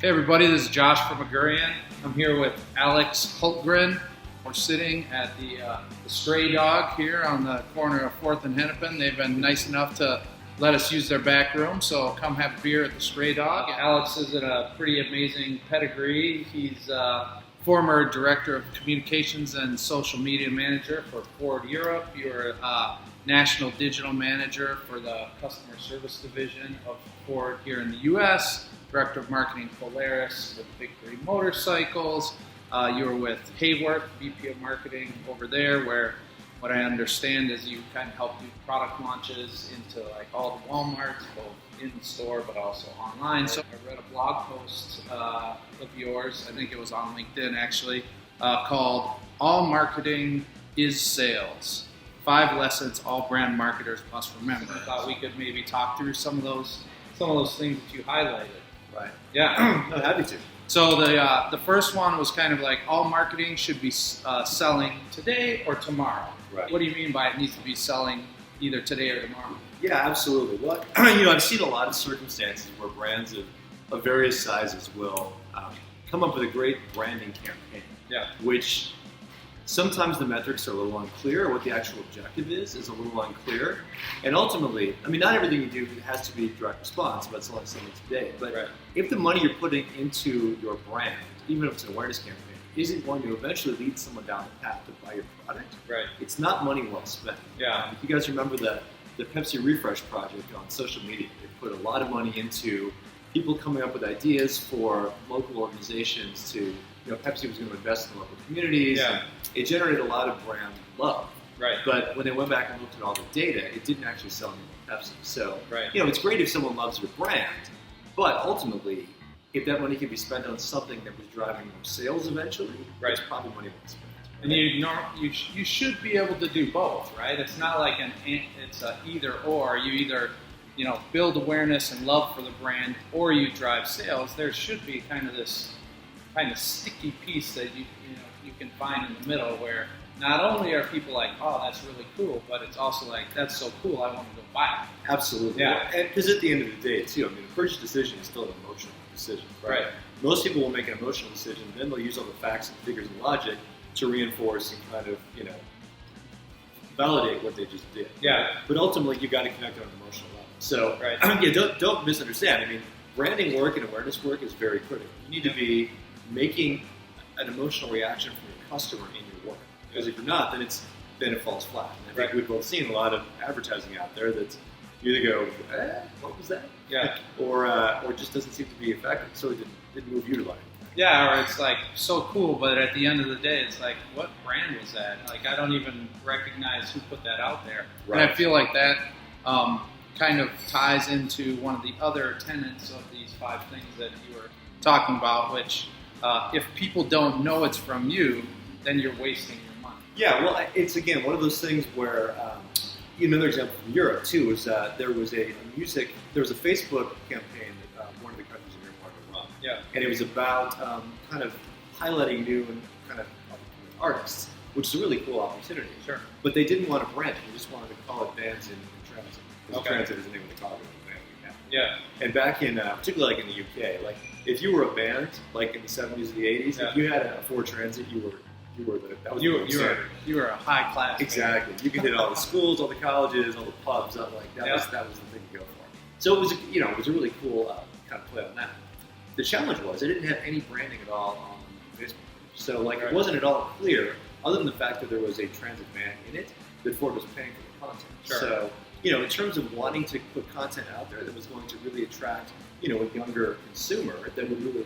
Hey everybody, this is Josh from Augurian. I'm here with Alex Hultgren. We're sitting at the Stray Dog here on the corner of 4th and Hennepin. They've been nice enough to let us use their back room, so come have a beer at the Stray Dog. Alex is a pretty amazing pedigree. He's former Director of Communications and Social Media Manager for Ford Europe. You're a National Digital Manager for the Customer Service Division of Ford here in the U.S., Director of Marketing Polaris with Big 3 Motorcycles. You were with Hayworth, VP of Marketing over there, where what I understand is you kind of help do product launches into like all the Walmarts, both in store but also online. So I read a blog post of yours, I think it was on LinkedIn actually, called All Marketing is Sales. 5 lessons all brand marketers must remember. I thought we could maybe talk through some of those things that you highlighted. Right. Yeah. No, happy to. So the first one was kind of like all marketing should be selling today or tomorrow. Right. What do you mean by it needs to be selling either today or tomorrow? Yeah, absolutely. Well, I've seen a lot of circumstances where brands of various sizes will come up with a great branding campaign. Yeah. Which sometimes the metrics are a little unclear, or what the actual objective is a little unclear. And ultimately, not everything you do has to be direct response about selling something today. But right. If the money you're putting into your brand, even if it's an awareness campaign, isn't going to eventually lead someone down the path to buy your product, right. It's not money well spent. Yeah. If you guys remember the Pepsi Refresh project on social media, they put a lot of money into people coming up with ideas for local organizations to, Pepsi was going to invest in local communities. Yeah. It generated a lot of brand love. Right. But when they went back and looked at all the data, it didn't actually sell anything Pepsi. So, right. It's great if someone loves your brand, but ultimately, if that money can be spent on something that was driving more sales eventually, right. It's probably money well spent. And you should be able to do both, right? It's not like it's a either or. You either build awareness and love for the brand, or you drive sales. There should be kind of this sticky piece that you can find in the middle, where not only are people like, oh, that's really cool, but it's also like, that's so cool, I want to go buy it. Absolutely. Yeah. Because at the end of the day, too, the purchase decision is still an emotional decision. Right. Most people will make an emotional decision, then they'll use all the facts and figures and logic to reinforce and kind of, validate what they just did. Yeah. But ultimately, you got to connect on an emotional level. So, right. Don't misunderstand. Branding work and awareness work is very critical. You need to be making an emotional reaction from your customer in your work. Because if you're not, then it falls flat. And I think we've both seen a lot of advertising out there that you either go, what was that? Yeah. or just doesn't seem to be effective, so it didn't move you to buy it. Yeah, or it's like so cool, but at the end of the day, it's like, what brand was that? Like, I don't even recognize who put that out there. Right. And I feel like that kind of ties into one of the other tenets of these 5 things that you were talking about, which if people don't know it's from you, then you're wasting your money. Yeah, well, it's again one of those things where another example from Europe too is there was a Facebook campaign that one of the countries in Europe wanted to run. Yeah. And it was about kind of highlighting new and kind of artists, which is a really cool opportunity. Sure. But they didn't want to brand it; they just wanted to call it bands in transit. Because Okay. transit is the name of the car band we have. Yeah. And back in, particularly like in the UK, like if you were a band, like in the 70s or the 80s, Yeah. if you had a Ford Transit, you were a high class. Exactly. You could hit all the schools, all the colleges, all the pubs. That was the thing to go for. So it was a really cool kind of play on that. The challenge was it didn't have any branding at all on Facebook page. So it wasn't at all clear, other than the fact that there was a transit van in it, that Ford was paying for the content. Sure. So in terms of wanting to put content out there that was going to really attract a younger consumer that would really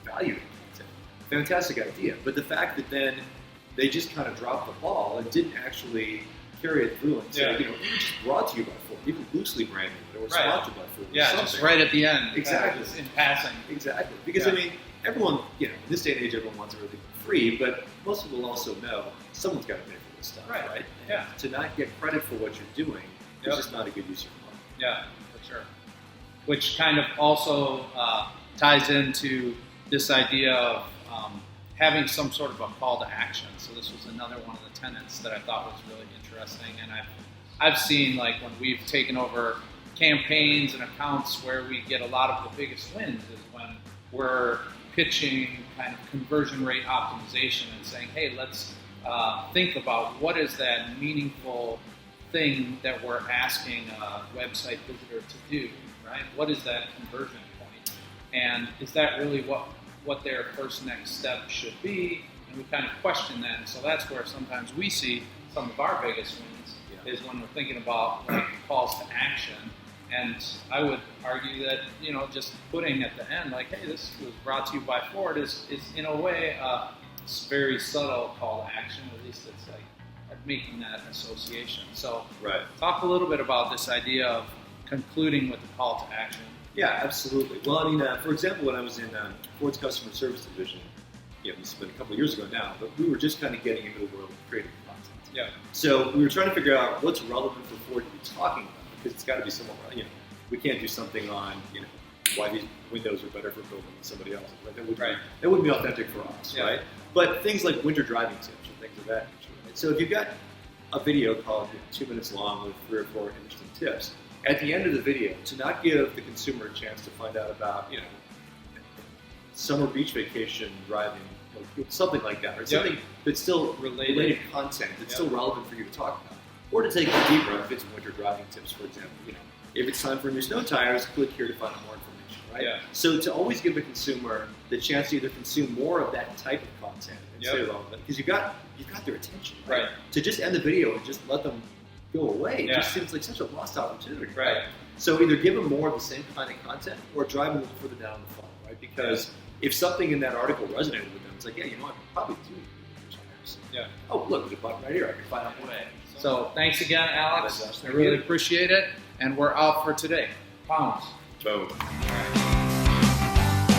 value the content, fantastic idea. But the fact that then they just kind of dropped the ball and didn't actually carry it through and say, we were just brought to you by Ford, even loosely branded or sponsored by Ford. Yeah, just right at the end. Exactly. Just in passing. Exactly. Because, everyone, in this day and age, everyone wants everything for free, but most people also know someone's got to pay for this stuff, right? Yeah. To not get credit for what you're doing is just not a good use of money. Yeah, for sure. Which kind of also ties into this idea of having some sort of a call to action. So this was another one of the tenets that I thought was really interesting. And I've seen, like, when we've taken over campaigns and accounts where we get a lot of the biggest wins is when we're pitching kind of conversion rate optimization and saying, hey, let's think about what is that meaningful thing that we're asking a website visitor to do, right? What is that conversion point? And is that really what their first next step should be? And we kind of question that. And so that's where sometimes we see some of our biggest wins is when we're thinking about like calls to action. And I would argue that, just putting at the end, like, hey, this was brought to you by Ford is in a way a very subtle call to action. At least it's like making that association. So talk a little bit about this idea of concluding with the call to action. Yeah, absolutely. Well, I mean, for example, when I was in Ford's customer service division, this has been a couple of years ago now, but we were just kind of getting into the world of creating content. Yeah. So we were trying to figure out what's relevant for Ford to be talking about, because it's got to be somewhat, we can't do something on, why these windows are better for building than somebody else's. Right? That wouldn't be authentic for us, right? But things like winter driving tips and things of that nature. Right? So if you've got a video called 2 minutes long with 3 or 4 interesting tips, at the end of the video, to not give the consumer a chance to find out about, summer beach vacation driving, something like that, or something that's still related content that's still relevant for you to talk about. Or to take it deeper, if it's winter driving tips, for example, if it's time for new snow tires, click here to find out more information, right? Yeah. So to always give the consumer the chance to either consume more of that type of content and stay relevant, because you've got their attention, right? To just end the video and just let them go away, it just seems like such a lost opportunity, right? So either give them more of the same kind of content or drive them a little further down the funnel, right? Because if something in that article resonated with them, it's like, I could probably do winter tires. Yeah. Oh, look, there's a button right here. I can find out more. So thanks again, Alex. I really appreciate it. And we're out for today. Pounds. Boom.